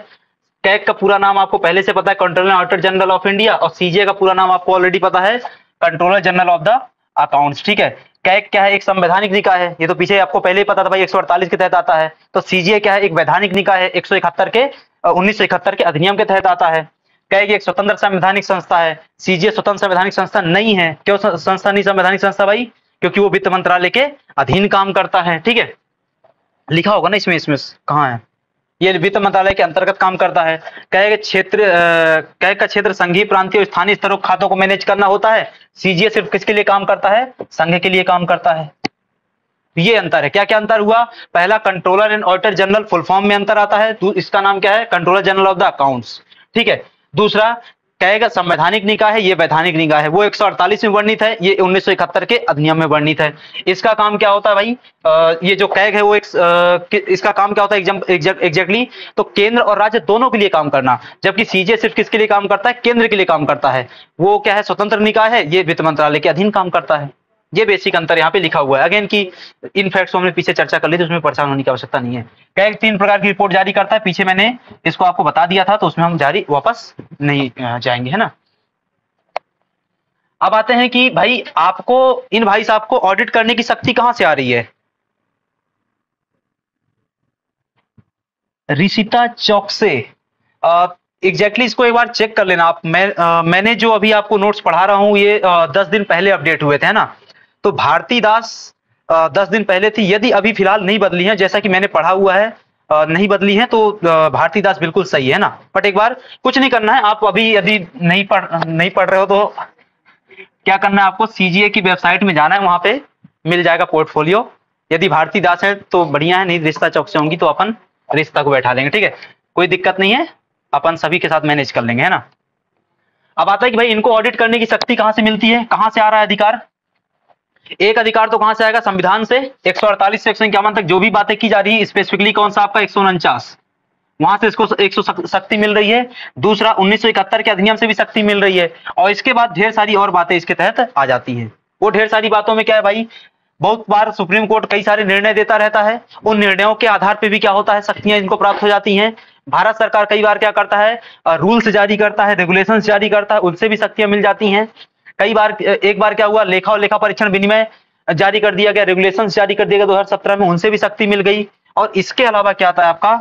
कैग का पूरा नाम आपको पहले से पता है, controller auditor general of India, और सीजीए का पूरा नाम आपको ऑलरेडी पता है, controller general of the accounts, ठीक है। कैग क्या है, एक संवैधानिक निकाय है, ये तो पीछे आपको पहले ही पता था भाई, 148 के तहत आता है। तो सीजीए क्या है, एक वैधानिक निकाय है, 1971 के अधिनियम के तहत आता है। कैग एक स्वतंत्र संवैधानिक संस्था है, सीजीए स्वतंत्र संवैधानिक संस्था नहीं है। क्यों संस्था नहीं, संवैधानिक संस्था भाई, क्योंकि वो वित्त मंत्रालय के अधीन काम करता है, ठीक है। लिखा होगा ना इसमें कहाँ है, ये वित्त मंत्रालय के अंतर्गत काम करता है। कैग का क्षेत्र संघीय, प्रांतीय और स्थानीय स्तरों खातों को मैनेज करना होता है। सीजीए सिर्फ किसके लिए काम करता है, संघ के लिए काम करता है। ये अंतर है। क्या क्या अंतर हुआ, पहला controller and auditor general full form में अंतर आता है, इसका नाम क्या है, controller general of the accounts, ठीक है। दूसरा, कैग संवैधानिक निकाय है, ये वैधानिक निकाय है, वो 148 में वर्णित है, ये 1971 के अधिनियम में वर्णित है। इसका काम क्या होता है भाई, ये जो कैग है वो इसका काम क्या होता है एग्जैक्टली, तो केंद्र और राज्य दोनों के लिए काम करना, जबकि सीजे सिर्फ किसके लिए काम करता है, केंद्र के लिए काम करता है। वो क्या है, स्वतंत्र निकाय है, ये वित्त मंत्रालय के अधीन काम करता है। ये बेसिक अंतर यहाँ पे लिखा हुआ है। अगेन की इन फैक्ट्स हमने पीछे चर्चा कर ली थी, उसमें परेशान होने की आवश्यकता नहीं है। कैग 3 प्रकार की रिपोर्ट जारी करता है, पीछे मैंने इसको आपको बता दिया था, तो उसमें हम जारी वापस नहीं जाएंगे, है ना। अब आते हैं कि भाई आपको, इन भाई साहब को ऑडिट करने की शक्ति कहां से आ रही है। रिशिता चौकसे, एग्जैक्टली इसको एक बार चेक कर लेना आप। मैंने जो अभी आपको नोट्स पढ़ा रहा हूँ ये 10 दिन पहले अपडेट हुए थे, है ना। तो भारती दास 10 दिन पहले थी, यदि अभी फिलहाल नहीं बदली है जैसा कि मैंने पढ़ा हुआ है, नहीं बदली है तो भारती दास बिल्कुल सही है ना। बट एक बार कुछ नहीं करना है, आप अभी यदि नहीं पढ़ रहे हो तो क्या करना है आपको, सीजीए की वेबसाइट में जाना है, वहां पे मिल जाएगा पोर्टफोलियो। यदि भारती दास है तो बढ़िया है, नहीं रिश्ता चौक से होंगी तो अपन रिश्ता को बैठा लेंगे, ठीक है, कोई दिक्कत नहीं है, अपन सभी के साथ मैनेज कर लेंगे, है ना। अब आता है कि भाई इनको ऑडिट करने की शक्ति कहां से मिलती है, कहां से आ रहा है अधिकार। एक अधिकार तो कहां से आएगा, संविधान से, 148 से 151 तक जो भी बातें की जा रही है, स्पेसिफिकली कौन सा आपका 149, वहां से इसको 100 शक्ति मिल रही है। दूसरा 1971 के अधिनियम से भी शक्ति मिल रही है, और इसके बाद ढेर सारी और बातें इसके तहत आ जाती हैं। वो ढेर सारी बातों में क्या है भाई, बहुत बार सुप्रीम कोर्ट कई सारे निर्णय देता रहता है, उन निर्णयों के आधार पर भी क्या होता है, शक्तियां इनको प्राप्त हो जाती हैं। भारत सरकार कई बार क्या करता है, रूल्स जारी करता है, रेगुलेशंस जारी करता है, उनसे भी शक्तियां मिल जाती हैं। कई बार, एक बार क्या हुआ, लेखा और लेखा परीक्षण विनिमय जारी कर दिया गया, रेगुलेशंस जारी कर दिया गया 2017 में, उनसे भी शक्ति मिल गई। और इसके अलावा क्या आता है आपका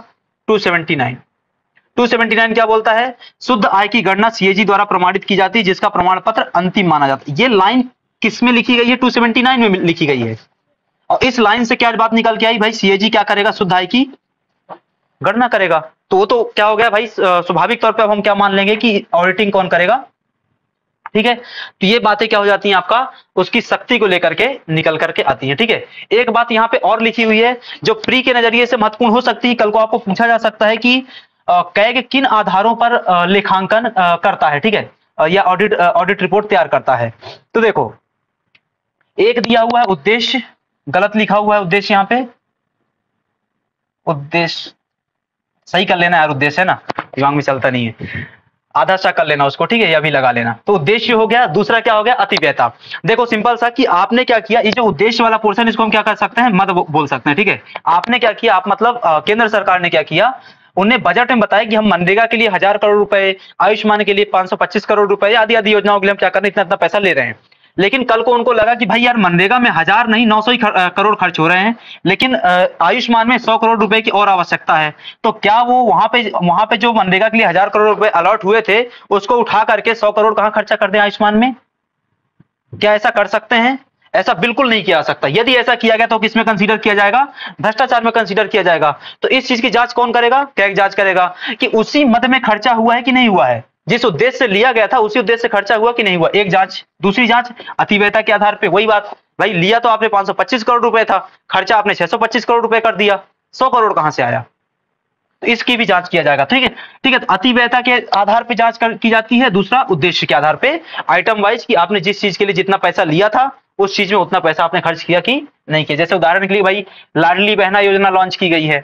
279 क्या बोलता है, शुद्ध आय की गणना सीएजी द्वारा प्रमाणित की जाती है, जिसका प्रमाण पत्र अंतिम माना जाता है। ये लाइन किस में लिखी गई है, 279 में लिखी गई है। और इस लाइन से क्या बात निकल के आई भाई, सीएजी क्या करेगा, शुद्ध आय की गणना करेगा। तो वो तो क्या हो गया भाई, स्वाभाविक तौर पे अब हम क्या मान लेंगे कि ऑडिटिंग कौन करेगा, ठीक है। तो ये बातें क्या हो जाती हैं आपका, उसकी शक्ति को लेकर के निकल करके आती है, ठीक है। एक बात यहाँ पे और लिखी हुई है जो प्री के नजरिए से महत्वपूर्ण हो सकती है, कल को आपको पूछा जा सकता है कि कैग किन आधारों पर लेखांकन करता है, ठीक है, या ऑडिट रिपोर्ट तैयार करता है। तो देखो, एक दिया हुआ है उद्देश्य, गलत लिखा हुआ है उद्देश्य, यहाँ पे उद्देश्य सही कर लेना यार, उद्देश्य है ना, दिमाग में चलता नहीं है, आधा सा कर लेना उसको, ठीक है, या भी लगा लेना। तो उद्देश्य हो गया, दूसरा क्या हो गया, अतिव्ययता। देखो सिंपल सा कि आपने क्या किया, ये जो उद्देश्य वाला पोर्शन इसको हम क्या कर सकते हैं, मत बोल सकते हैं, ठीक है। आपने क्या किया, आप मतलब केंद्र सरकार ने क्या किया, उन्हें बजट में बताया कि हम मनरेगा के लिए 1000 करोड़ रुपए, आयुष्मान के लिए 525 करोड़ रुपए, आदि आदि योजनाओं के लिए हम क्या कर रहे हैं, इतना इतना पैसा ले रहे हैं। लेकिन कल को उनको लगा कि भाई यार मनरेगा में 1000 नहीं 900 ही करोड़ खर्च हो रहे हैं, लेकिन आयुष्मान में 100 करोड़ रुपए की और आवश्यकता है। तो क्या वो वहां पे जो मनरेगा के लिए 1000 करोड़ रुपए अलॉट हुए थे, उसको उठा करके 100 करोड़ कहां खर्चा कर दें आयुष्मान में? क्या ऐसा कर सकते हैं? ऐसा बिल्कुल नहीं किया जा सकता। यदि ऐसा किया गया तो किसमें कंसीडर किया जाएगा, भ्रष्टाचार में कंसीडर किया जाएगा। तो इस चीज की जांच कौन करेगा, कैग जांच करेगा कि उसी मद में खर्चा हुआ है कि नहीं हुआ है, जिस उद्देश्य से लिया गया था उसी उद्देश्य से खर्चा हुआ कि नहीं हुआ, एक जांच। दूसरी जांच अतिव्ययता के आधार पे, वही बात भाई, लिया तो आपने 525 करोड़ रुपए था, खर्चा आपने 625 करोड़ रुपए कर दिया, 100 करोड़ कहां से आया, तो इसकी भी जांच किया जाएगा, ठीक है। ठीक है, अतिव्ययता के आधार पे जांच की जाती है, दूसरा उद्देश्य के आधार पे, आइटम वाइज कि आपने जिस चीज के लिए जितना पैसा लिया था उस चीज में उतना पैसा आपने खर्च किया कि नहीं किया। जैसे उदाहरण के लिए भाई लाडली बहना योजना लॉन्च की गई है,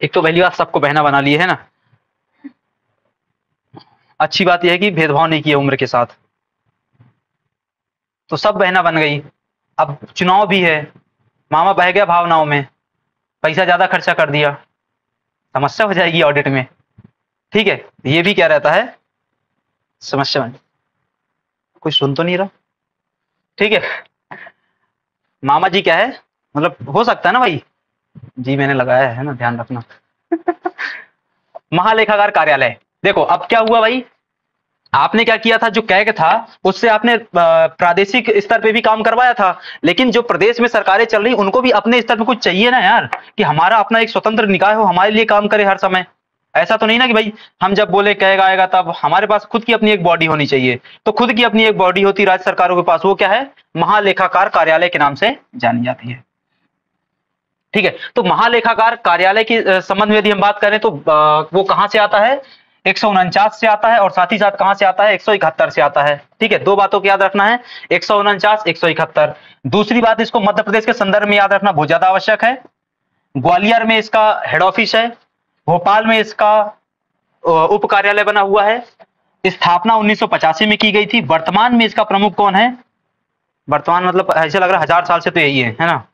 एक तो पहली बात सबको बहना बना लिए है ना, अच्छी बात यह है कि भेदभाव नहीं किया उम्र के साथ, तो सब बहना बन गई। अब चुनाव भी है, मामा बह गया भावनाओं में, पैसा ज्यादा खर्चा कर दिया, समस्या हो जाएगी ऑडिट में, ठीक है। ये भी क्या रहता है, समस्या में। कोई सुन तो नहीं रहा, ठीक है। मामा जी क्या है, मतलब हो सकता है ना भाई जी, मैंने लगाया है ना, ध्यान रखना। महालेखाकार कार्यालय, देखो अब क्या हुआ भाई, आपने क्या किया था, जो कैग था उससे आपने प्रादेशिक स्तर पे भी काम करवाया था, लेकिन जो प्रदेश में सरकारें चल रही उनको भी अपने स्तर पे कुछ चाहिए ना यार, कि हमारा अपना एक स्वतंत्र निकाय हो, हमारे लिए काम करे हर समय। ऐसा तो नहीं ना कि भाई हम जब बोले कैग आएगा तब, हमारे पास खुद की अपनी एक बॉडी होनी चाहिए। तो खुद की अपनी एक बॉडी होती राज्य सरकारों के पास, वो क्या है, महालेखाकार कार्यालय के नाम से जानी जाती है, ठीक है। तो महालेखाकार कार्यालय के संबंध में यदि हम बात करें तो वो कहां से आता है, 149 से आता है, और साथ ही साथ कहां से आता है, 171 से आता है, ठीक है। दो बातों को याद रखना है, 149 171। दूसरी बात, इसको मध्य प्रदेश के संदर्भ में याद रखना बहुत ज्यादा आवश्यक है। ग्वालियर में इसका हेड ऑफिस है, भोपाल में इसका उप कार्यालय बना हुआ है। स्थापना 1985 में की गई थी। वर्तमान में इसका प्रमुख कौन है, वर्तमान मतलब ऐसे लग रहा है 1000 साल से तो यही है ना,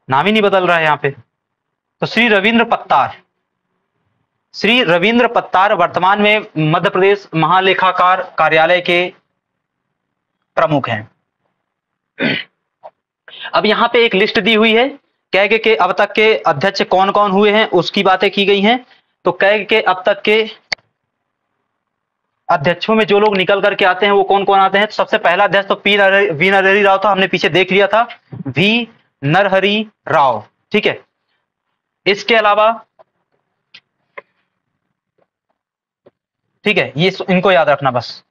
नाम ही नहीं बदल रहा है यहाँ पे। तो श्री रविंद्र पत्तार, श्री रविंद्र पत्तार वर्तमान में मध्य प्रदेश महालेखाकार कार्यालय के प्रमुख हैं। अब यहां पे एक लिस्ट दी हुई है कैग के अब तक के अध्यक्ष कौन कौन हुए हैं उसकी बातें की गई हैं। तो कैग के अब तक के अध्यक्षों में जो लोग निकल करके आते हैं वो कौन कौन आते हैं। तो सबसे पहला अध्यक्ष तो वी नरहरि राव था, हमने पीछे देख लिया था, वी नरहरि राव, ठीक है। इसके अलावा ठीक है, ये इनको याद रखना बस।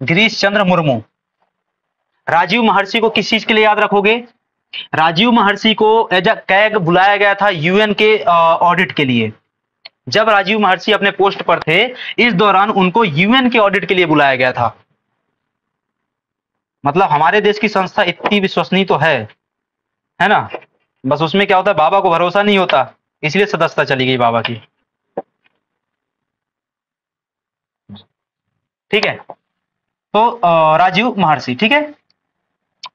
गिरीश चंद्र मुर्मू। राजीव महर्षि को किस चीज के लिए याद रखोगे? राजीव महर्षि को एज अ कैग बुलाया गया था यूएन के ऑडिट के लिए। जब राजीव महर्षि अपने पोस्ट पर थे इस दौरान उनको यूएन के ऑडिट के लिए बुलाया गया था। मतलब हमारे देश की संस्था इतनी विश्वसनीय तो है ना, बस उसमें क्या होता है बाबा को भरोसा नहीं होता, इसलिए सदस्यता चली गई बाबा की, ठीक है। तो राजीव महर्षि, ठीक है।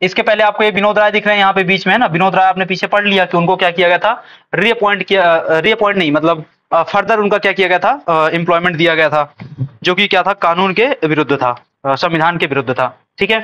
इसके पहले आपको ये विनोद राय दिख रहे हैं यहाँ पे बीच में, है ना। विनोद राय आपने पीछे पढ़ लिया कि उनको क्या किया गया था, रीअपॉइंट किया, रीअपॉइंट नहीं मतलब फर्दर उनका क्या किया गया था, एम्प्लॉयमेंट दिया गया था, जो कि क्या था, कानून के विरुद्ध था, संविधान के विरुद्ध था, ठीक है।